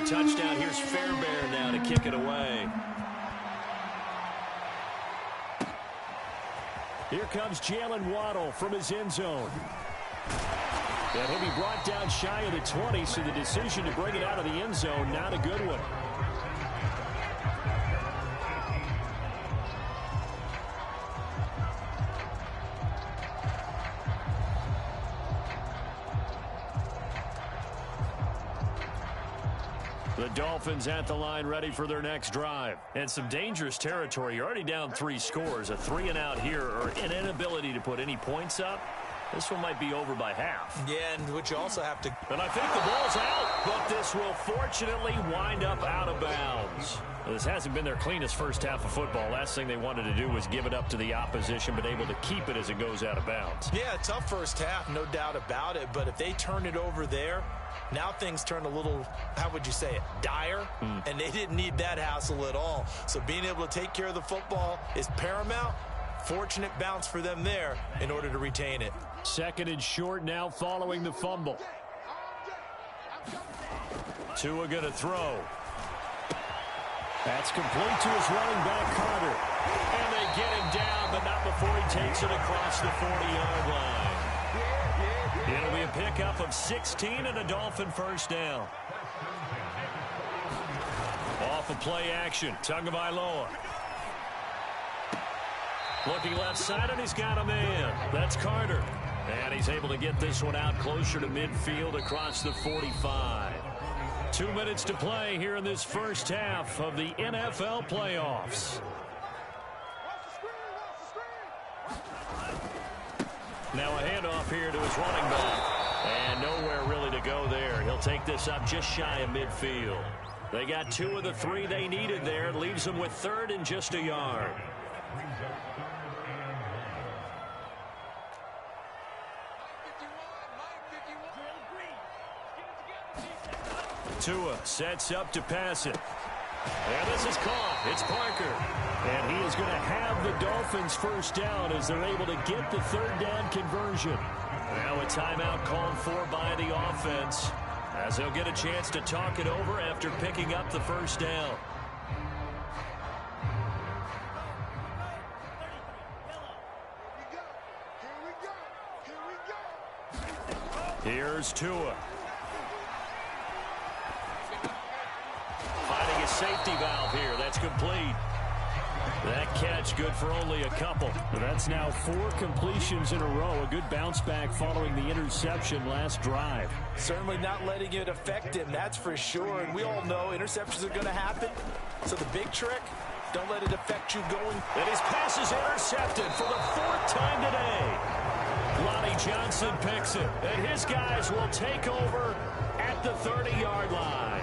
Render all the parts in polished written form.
touchdown. Here's Fairbairn now to kick it away. Here comes Jalen Waddle from his end zone. And he'll be brought down shy of the 20, so the decision to bring it out of the end zone, not a good one. The Dolphins at the line ready for their next drive. And some dangerous territory. You're already down 3 scores. A 3-and-out here or an inability to put any points up. This one might be over by half. Yeah, and which you also have to... And I think the ball's out, but this will fortunately wind up out of bounds. Well, this hasn't been their cleanest first half of football. Last thing they wanted to do was give it up to the opposition, but able to keep it as it goes out of bounds. Yeah, tough first half, no doubt about it. But if they turn it over there, now things turn a little, how would you say it, dire? And they didn't need that hassle at all. So being able to take care of the football is paramount. Fortunate bounce for them there in order to retain it. Second and short now following the fumble. Tua going to throw. That's complete to his running back, Carter. And they get him down, but not before he takes it across the 40-yard line. It'll be a pickup of 16 and a Dolphin first down. Off of play action, Tagovailoa. Looking left side, and he's got a man. That's Carter. And he's able to get this one out closer to midfield across the 45. 2 minutes to play here in this first half of the NFL playoffs. Now a handoff here to his running back. And nowhere really to go there. He'll take this up just shy of midfield. They got 2 of the 3 they needed there. Leaves them with third and just a yard. Tua sets up to pass it. And this is caught. It's Parker. And he is going to have the Dolphins first down as they're able to get the third down conversion. Now a timeout called for by the offense as they'll get a chance to talk it over after picking up the first down. Here's Tua. Finding a safety valve here. That's complete. That catch good for only a couple. That's now 4 completions in a row. A good bounce back following the interception last drive. Certainly not letting it affect him, that's for sure. And we all know interceptions are going to happen. So the big trick, don't let it affect you going. And his pass is intercepted for the 4th time today. Lonnie Johnson picks it. And his guys will take over at the 30-yard line.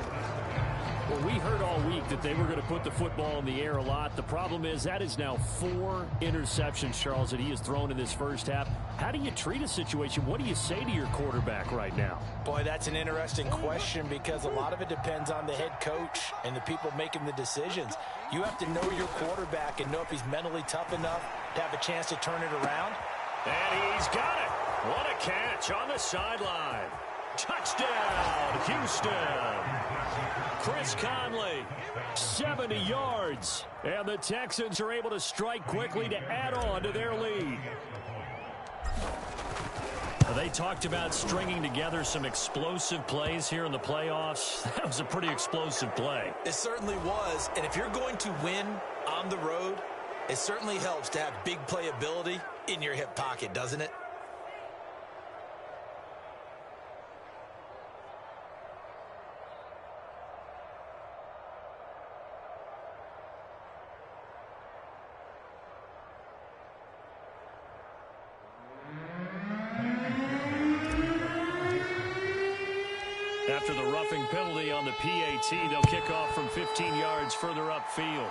Well, we heard all week that they were going to put the football in the air a lot. The problem is that is now 4 interceptions, Charles, that he has thrown in this first half. How do you treat a situation? What do you say to your quarterback right now? Boy, that's an interesting question because a lot of it depends on the head coach and the people making the decisions. You have to know your quarterback and know if he's mentally tough enough to have a chance to turn it around. And he's got it. What a catch on the sideline. Touchdown, Houston. Chris Conley, 70 yards. And the Texans are able to strike quickly to add on to their lead. They talked about stringing together some explosive plays here in the playoffs. That was a pretty explosive play. It certainly was. And if you're going to win on the road, it certainly helps to have big playability in your hip pocket, doesn't it? After the roughing penalty on the PAT, they'll kick off from 15 yards further upfield.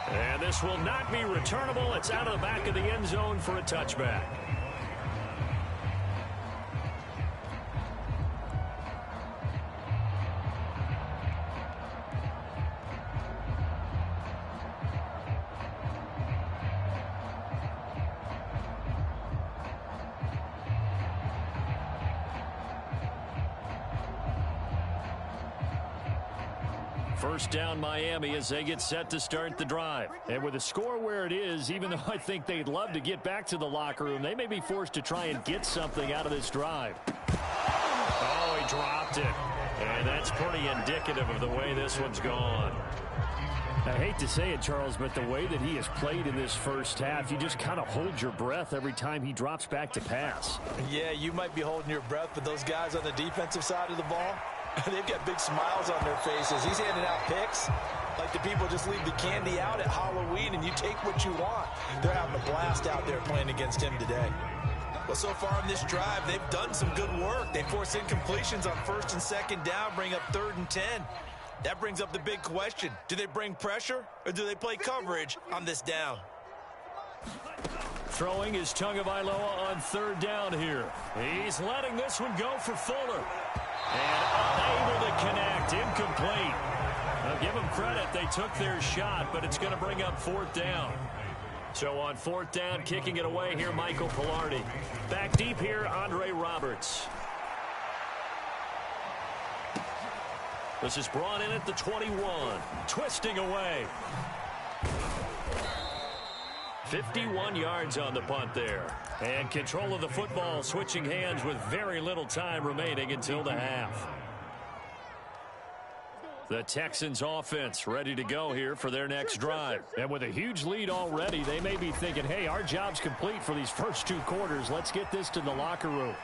And this will not be returnable. It's out of the back of the end zone for a touchback. First down Miami as they get set to start the drive. And with the score where it is, even though I think they'd love to get back to the locker room, they may be forced to try and get something out of this drive. Oh, he dropped it. And that's pretty indicative of the way this one's gone. I hate to say it, Charles, but the way that he has played in this first half, you just kind of hold your breath every time he drops back to pass. Yeah, you might be holding your breath, but those guys on the defensive side of the ball, they've got big smiles on their faces. He's handing out picks like the people just leave the candy out at Halloween and you take what you want. They're having a blast out there playing against him today. Well, so far in this drive, they've done some good work. They force incompletions on first and second down, bring up 3rd and 10. That brings up the big question. Do they bring pressure or do they play coverage on this down? Throwing is Tagovailoa on 3rd down here. He's letting this one go for Fuller. And unable to connect. Incomplete. I'll give them credit. They took their shot, but it's going to bring up 4th down. So on 4th down, kicking it away here, Michael Pilardi. Back deep here, Andre Roberts. This is brought in at the 21. Twisting away. 51 yards on the punt there. And control of the football switching hands with very little time remaining until the half. The Texans offense ready to go here for their next drive. And with a huge lead already, they may be thinking, hey, our job's complete for these first 2 quarters. Let's get this to the locker room.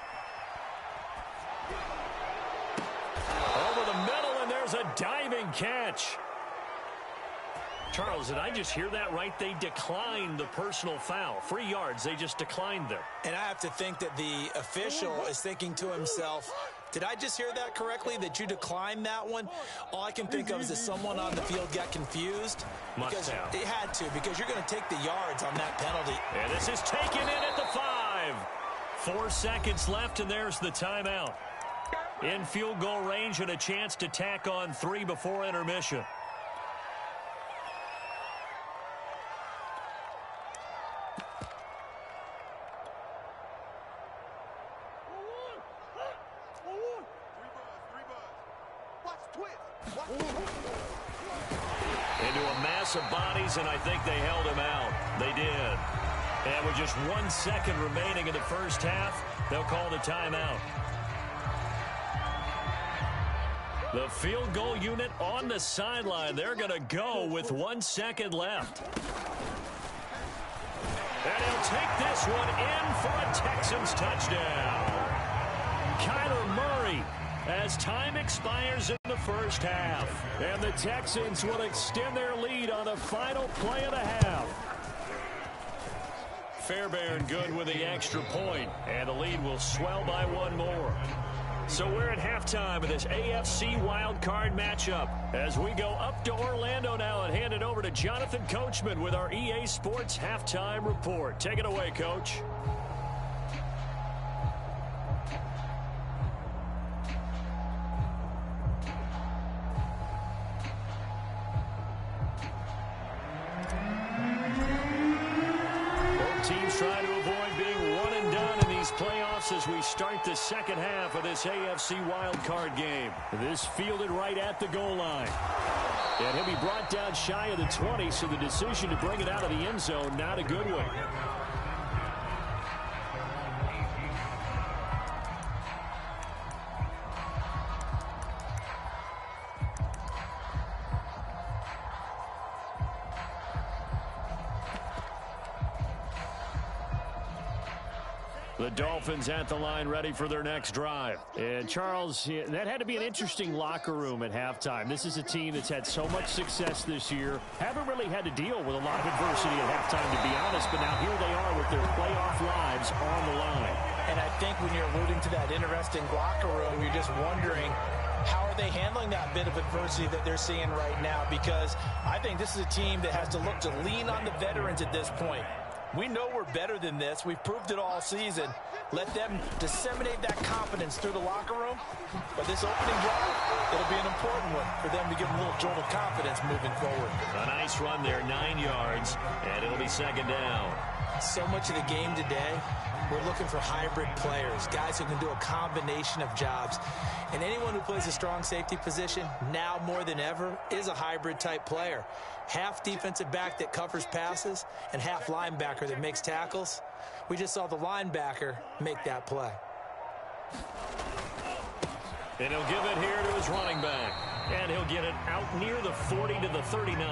Over the middle, and there's a diving catch. Charles, did I just hear that right? They declined the personal foul. 3 yards, they just declined them. And I have to think that the official is thinking to himself, did I just hear that correctly, that you declined that one? All I can think of is that someone on the field got confused. Must have. It had to, because you're going to take the yards on that penalty. And this is taken in at the 5. 4 seconds left, and there's the timeout. In field goal range and a chance to tack on 3 before intermission. Into a mass of bodies, and I think they held him out. They did. And with just 1 second remaining in the first half, they'll call the timeout. The field goal unit on the sideline. They're going to go with 1 second left. And he'll take this one in for a Texans touchdown. Kyler Murray, as time expires in the first half. And the Texans will extend their lead on the final play of the half. Fairbairn good with the extra point, and the lead will swell by 1 more. So we're at halftime of this AFC wildcard matchup as we go up to Orlando now and hand it over to Jonathan Coachman with our EA Sports halftime report. Take it away, Coach. Both teams trying to avoid being one and done in these playoffs as we start the second half of this AFC wildcard game. This fielded right at the goal line. And he'll be brought down shy of the 20, so the decision to bring it out of the end zone, not a good one. The Dolphins at the line ready for their next drive. And Charles, that had to be an interesting locker room at halftime. This is a team that's had so much success this year. Haven't really had to deal with a lot of adversity at halftime, to be honest. But now here they are with their playoff lives on the line. And I think when you're alluding to that interesting locker room, you're just wondering, how are they handling that bit of adversity that they're seeing right now? Because I think this is a team that has to look to lean on the veterans at this point. We know we're better than this. We've proved it all season. Let them disseminate that confidence through the locker room. But But this opening drive, it'll be an important one for them to give them a little jolt of confidence moving forward. A nice run there, 9 yards, and it'll be second down. So much of the game today, we're looking for hybrid players, guys who can do a combination of jobs. And anyone who plays a strong safety position, now more than ever, is a hybrid-type player. Half defensive back that covers passes and half linebacker that makes tackles. We just saw the linebacker make that play. And he'll give it here to his running back. And he'll get it out near the 40 to the 39.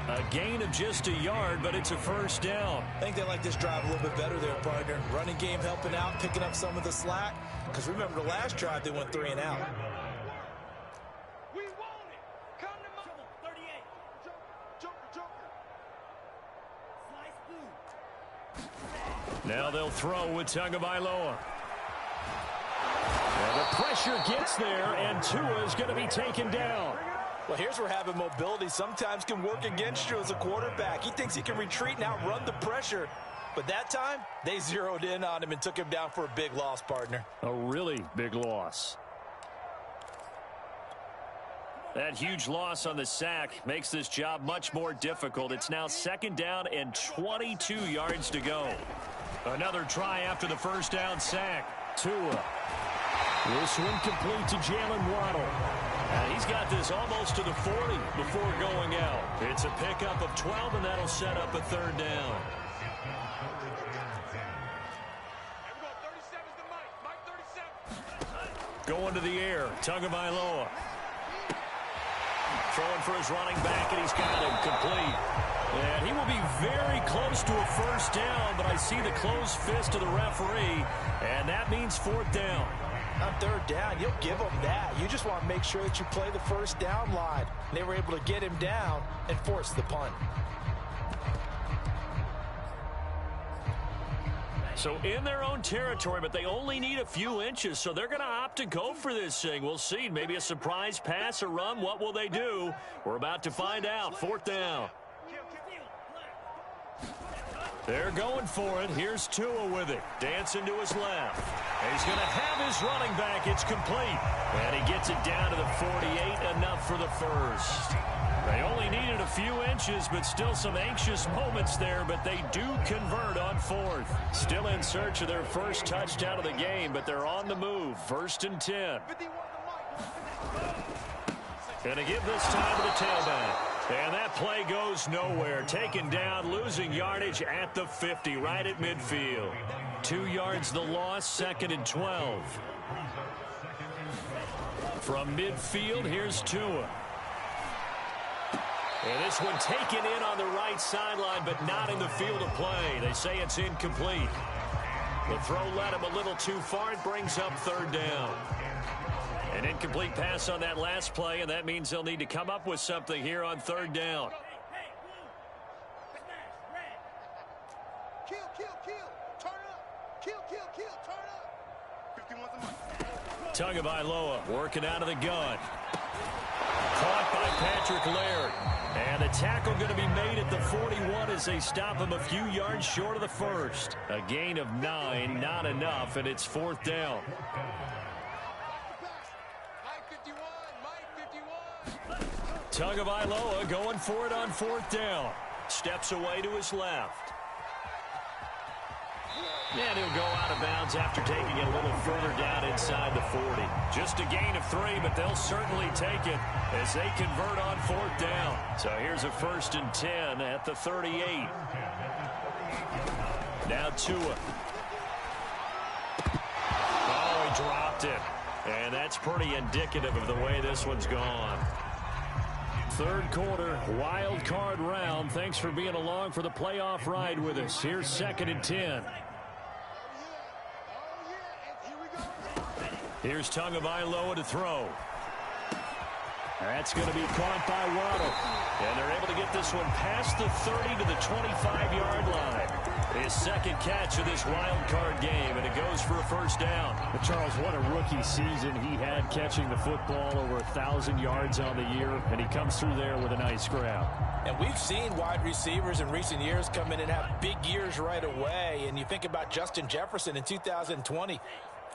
A gain of just a yard, but it's a first down. I think they like this drive a little bit better there, partner. Running game helping out, picking up some of the slack. Because remember, the last drive, they went 3 and out. We want it. Come to my 38. Joker. Slice blue. Now they'll throw with Tagovailoa. And the pressure gets there, and Tua is going to be taken down. Well, here's where having mobility sometimes can work against you as a quarterback. He thinks he can retreat and outrun the pressure. But that time, they zeroed in on him and took him down for a big loss, partner. A really big loss. That huge loss on the sack makes this job much more difficult. It's now second down and 22 yards to go. Another try after the first down sack. Tua. This one complete to Jalen Waddle. And he's got this almost to the 40 before going out. It's a pickup of 12, and that'll set up a third down. Going to the air, Tagovailoa. Throwing for his running back, and he's got him complete. And he will be very close to a first down, but I see the closed fist of the referee, and that means fourth down. On third down, you'll give them that. You just want to make sure that you play the first down line. They were able to get him down and force the punt. So in their own territory, but they only need a few inches, so they're going to opt to go for this thing. We'll see. Maybe a surprise pass, a run. What will they do? We're about to find out. Fourth down. They're going for it. Here's Tua with it. Dancing to his left. He's going to have his running back. It's complete. And he gets it down to the 48. Enough for the first. They only needed a few inches, but still some anxious moments there, but they do convert on fourth. Still in search of their first touchdown of the game, but they're on the move. First and 10. Going to give this time to the tailback. And that play goes nowhere. Taken down, losing yardage at the 50, right at midfield. 2 yards the loss, second and 12. From midfield, here's Tua. And this one taken in on the right sideline, but not in the field of play. They say it's incomplete. The throw led him a little too far. It brings up third down. An incomplete pass on that last play, and that means they'll need to come up with something here on third down. Kill. Turn up. Kill. Turn up. 51's a mark. Tagovailoa working out of the gun. Caught by Patrick Laird. And the tackle going to be made at the 41 as they stop him a few yards short of the first. A gain of 9, not enough, and it's fourth down. Tagovailoa going for it on fourth down. Steps away to his left. And he'll go out of bounds after taking it a little further down inside the 40. Just a gain of 3, but they'll certainly take it as they convert on fourth down. So here's a first and 10 at the 38. Now Tua. Oh, he dropped it. And that's pretty indicative of the way this one's gone. Third quarter, wild card round. Thanks for being along for the playoff ride with us. Here's second and 10. Here's Tagovailoa to throw. That's going to be caught by Waddle. And they're able to get this one past the 30 to the 25-yard line. His second catch of this wild card game, and it goes for a first down. But Charles, what a rookie season he had, catching the football over 1,000 yards on the year, and he comes through there with a nice grab. And we've seen wide receivers in recent years come in and have big years right away. And you think about Justin Jefferson in 2020.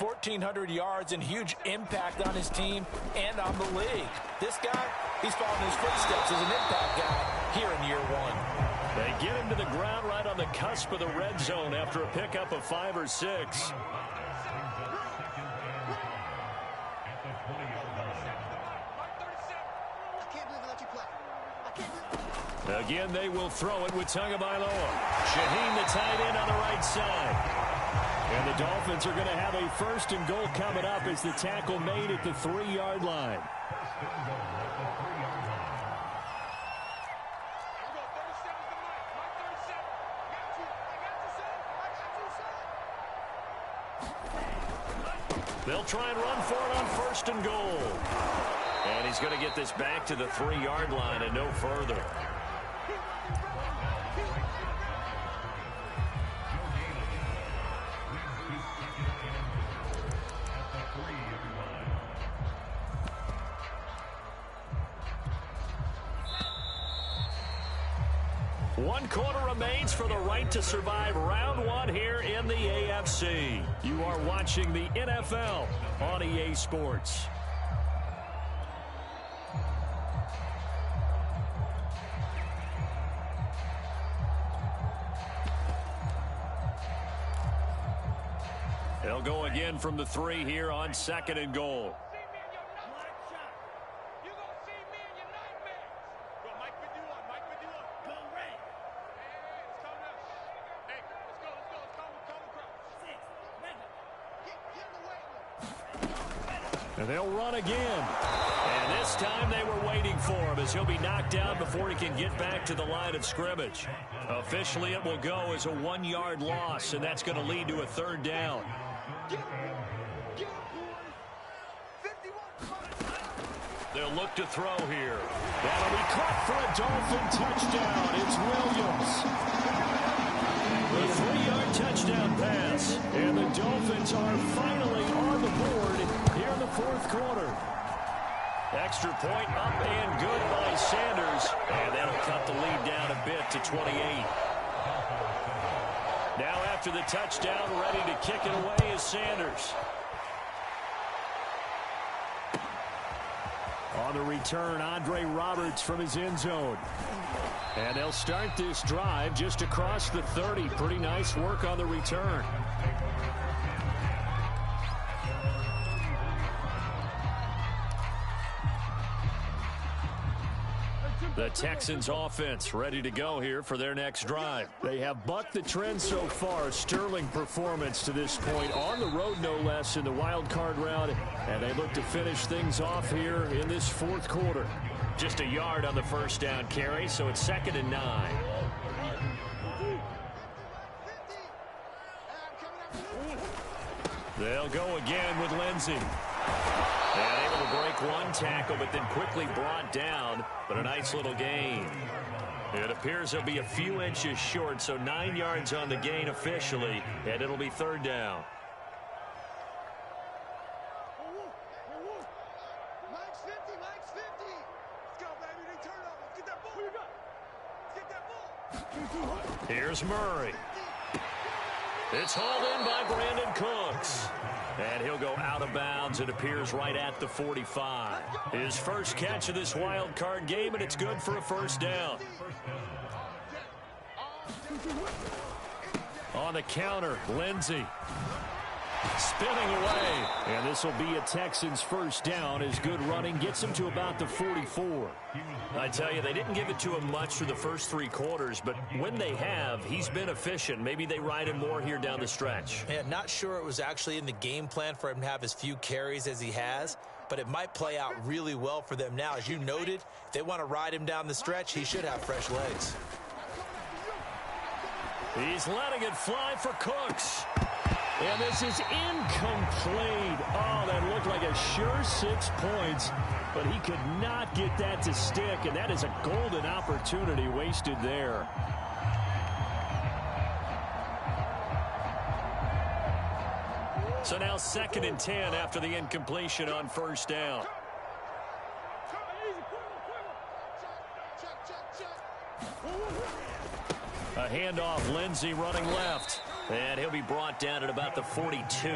1,400 yards and huge impact on his team and on the league. This guy, he's following his footsteps as an impact guy here in year one. They get him to the ground right on the cusp of the red zone after a pickup of 5 or 6. Again, they will throw it with Tagovailoa. Shaheen, the tight end, on the right side. And the Dolphins are going to have a 1st and goal coming up as the tackle made at the 3-yard line. They'll try and run for it on 1st and goal. And he's going to get this back to the 3-yard line and no further. One quarter remains for the right to survive round 1 here in the AFC. You are watching the NFL on EA Sports. They'll go again from the 3 here on 2nd and goal. And they'll run again. And this time they were waiting for him as he'll be knocked down before he can get back to the line of scrimmage. Officially, it will go as a 1-yard loss, and that's going to lead to a 3rd down. They'll look to throw here. That'll be caught for a Dolphin touchdown. It's Williams. The 3-yard touchdown pass. And the Dolphins are finally on the board here in the 4th quarter. Extra point up and good by Sanders. And that'll cut the lead down a bit to 28. Now after the touchdown, ready to kick it away is Sanders. On the return, Andre Roberts from his end zone. And they'll start this drive just across the 30. Pretty nice work on the return. The Texans offense ready to go here for their next drive. They have bucked the trend so far. Sterling performance to this point on the road, no less, in the wild card round. And they look to finish things off here in this 4th quarter. Just a yard on the 1st down carry, so it's 2nd and 9. They'll go again with Lindsey. And able to break one tackle, but then quickly brought down. But a nice little gain. It appears he'll be a few inches short, so 9 yards on the gain officially, and it'll be 3rd down. Mike's 50. Let's go, baby. They turn up. Let's get that ball. Let's get that ball. Here's Murray. It's hauled in by Brandon Cooks. And he'll go out of bounds. It appears right at the 45. His first catch of this wild card game, and it's good for a 1st down. On the counter, Lindsey. Spinning away. And this will be a Texans 1st down as good running gets him to about the 44. I tell you, they didn't give it to him much for the first 3 quarters, but when they have, he's been efficient. Maybe they ride him more here down the stretch. Yeah, not sure it was actually in the game plan for him to have as few carries as he has, but it might play out really well for them now. As you noted, if they want to ride him down the stretch, he should have fresh legs. He's letting it fly for Cooks. And this is incomplete. Oh, that looked like a sure 6 points, but he could not get that to stick, and that is a golden opportunity wasted there. So now 2nd and 10 after the incompletion on 1st down. A handoff, Lindsey running left. And he'll be brought down at about the 42.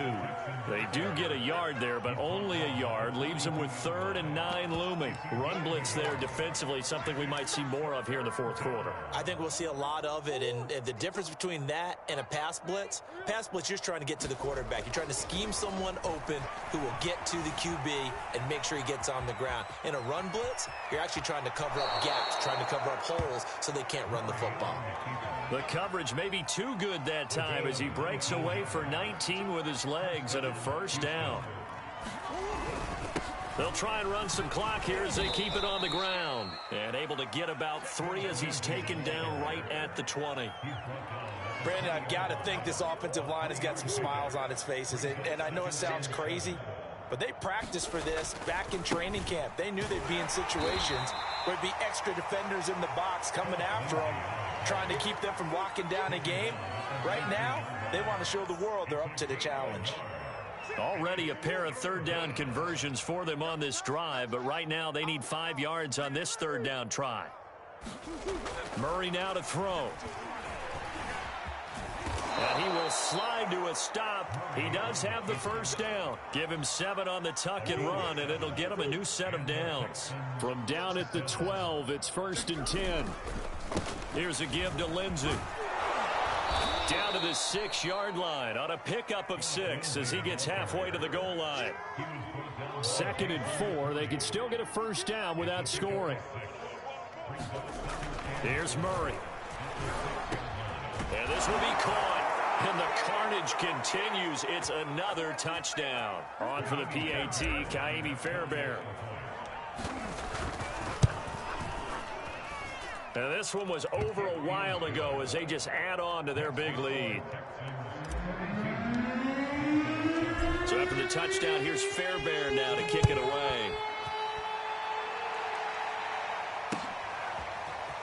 They do get a yard there, but only a yard. Leaves them with 3rd and 9 looming. Run blitz there defensively, something we might see more of here in the fourth quarter. I think we'll see a lot of it, and the difference between that and a pass blitz, you're just trying to get to the quarterback. You're trying to scheme someone open who will get to the QB and make sure he gets on the ground. In a run blitz, you're actually trying to cover up gaps, trying to cover up holes so they can't run the football. The coverage may be too good that time as he breaks away for 19 with his legs and a first down. They'll try and run some clock here as they keep it on the ground. And able to get about 3 as he's taken down right at the 20. Brandon, I've got to think this offensive line has got some smiles on its faces. And I know it sounds crazy, but they practiced for this back in training camp. They knew they'd be in situations where there'd be extra defenders in the box coming after them, trying to keep them from locking down a game. Right now, they want to show the world they're up to the challenge. Already a pair of 3rd down conversions for them on this drive, but right now they need 5 yards on this 3rd down try. Murray now to throw. And he will slide to a stop. He does have the first down. Give him 7 on the tuck and run, and it'll get him a new set of downs. From down at the 12, it's 1st and 10. Here's a give to Lindsey. Down to the 6-yard line on a pickup of 6 as he gets halfway to the goal line. 2nd and 4. They can still get a first down without scoring. Here's Murray. And this will be caught. And the carnage continues. It's another touchdown. On for the PAT, Kaimi Fairbairn. And this one was over a while ago as they just add on to their big lead. So after the touchdown, here's Fairbairn now to kick it away.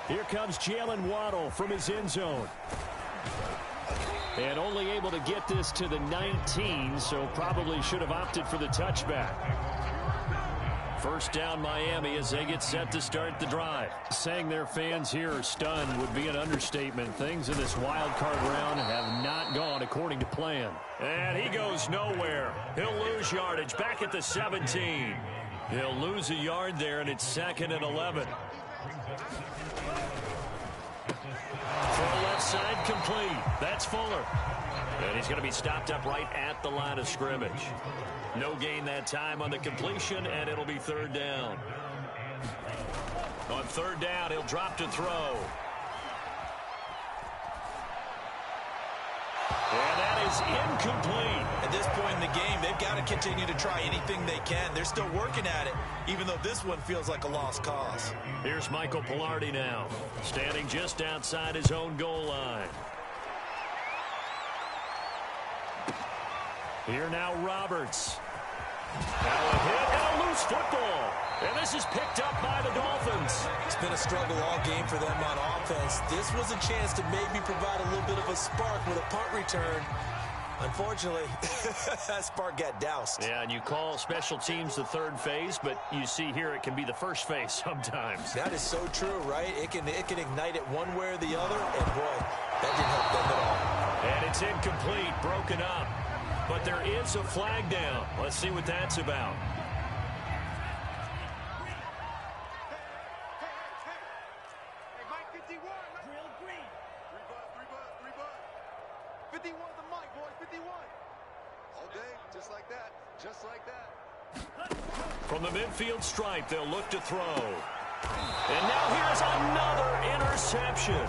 Here comes Jalen Waddle from his end zone. And only able to get this to the 19, so probably should have opted for the touchback. First down Miami as they get set to start the drive. Saying their fans here are stunned would be an understatement. Things in this wild card round have not gone according to plan. And he goes nowhere. He'll lose yardage back at the 17. He'll lose a yard there, and it's 2nd and 11. Throw left side complete. That's Fuller. And he's going to be stopped up right at the line of scrimmage. No gain that time on the completion, and it'll be 3rd down. On 3rd down, he'll drop to throw. And that is incomplete. At this point in the game, they've got to continue to try anything they can. They're still working at it, even though this one feels like a lost cause. Here's Michael Pilardi now, standing just outside his own goal line. Here now Roberts. Now a hit and a loose football. And this is picked up by the Dolphins. It's been a struggle all game for them on offense. This was a chance to maybe provide a little bit of a spark with a punt return. Unfortunately, that spark got doused. Yeah, and you call special teams the 3rd phase, but you see here it can be the 1st phase sometimes. That is so true, right? It can ignite it one way or the other, and boy, that didn't help them at all. And it's incomplete, broken up. But there is a flag down. Let's see what that's about. Hey, Mike 51. Drill green. 3 buzz. 51 the mic, boys. 51. All day, just like that. Just like that. From the midfield stripe, they'll look to throw. And now here's another interception.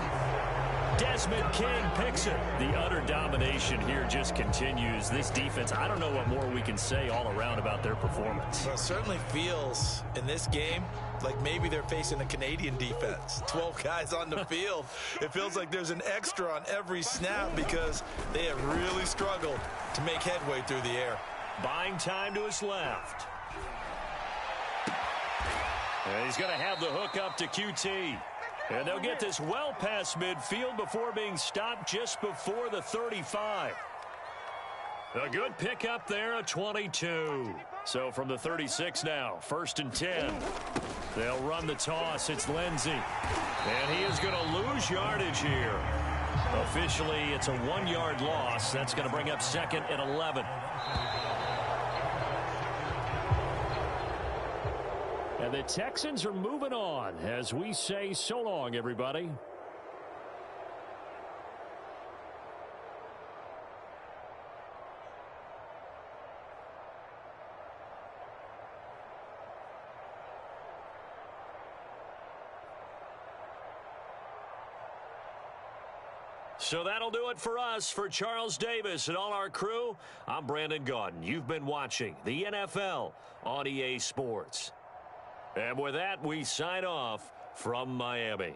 Desmond King picks it. The utter domination here just continues. This defense, I don't know what more we can say all around about their performance. Well, it certainly feels in this game like maybe they're facing a Canadian defense. 12 guys on the field. It feels like there's an extra on every snap because they have really struggled to make headway through the air. Buying time to his left. And he's going to have the hook up to QT. And they'll get this well past midfield before being stopped just before the 35. A good pickup there, a 22. So from the 36 now, 1st and 10. They'll run the toss. It's Lindsey. And he is going to lose yardage here. Officially, it's a 1-yard loss. That's going to bring up 2nd and 11. And the Texans are moving on as we say so long, everybody. So that'll do it for us. For Charles Davis and all our crew, I'm Brandon Gaudin. You've been watching the NFL on EA Sports. And with that, we sign off from Miami.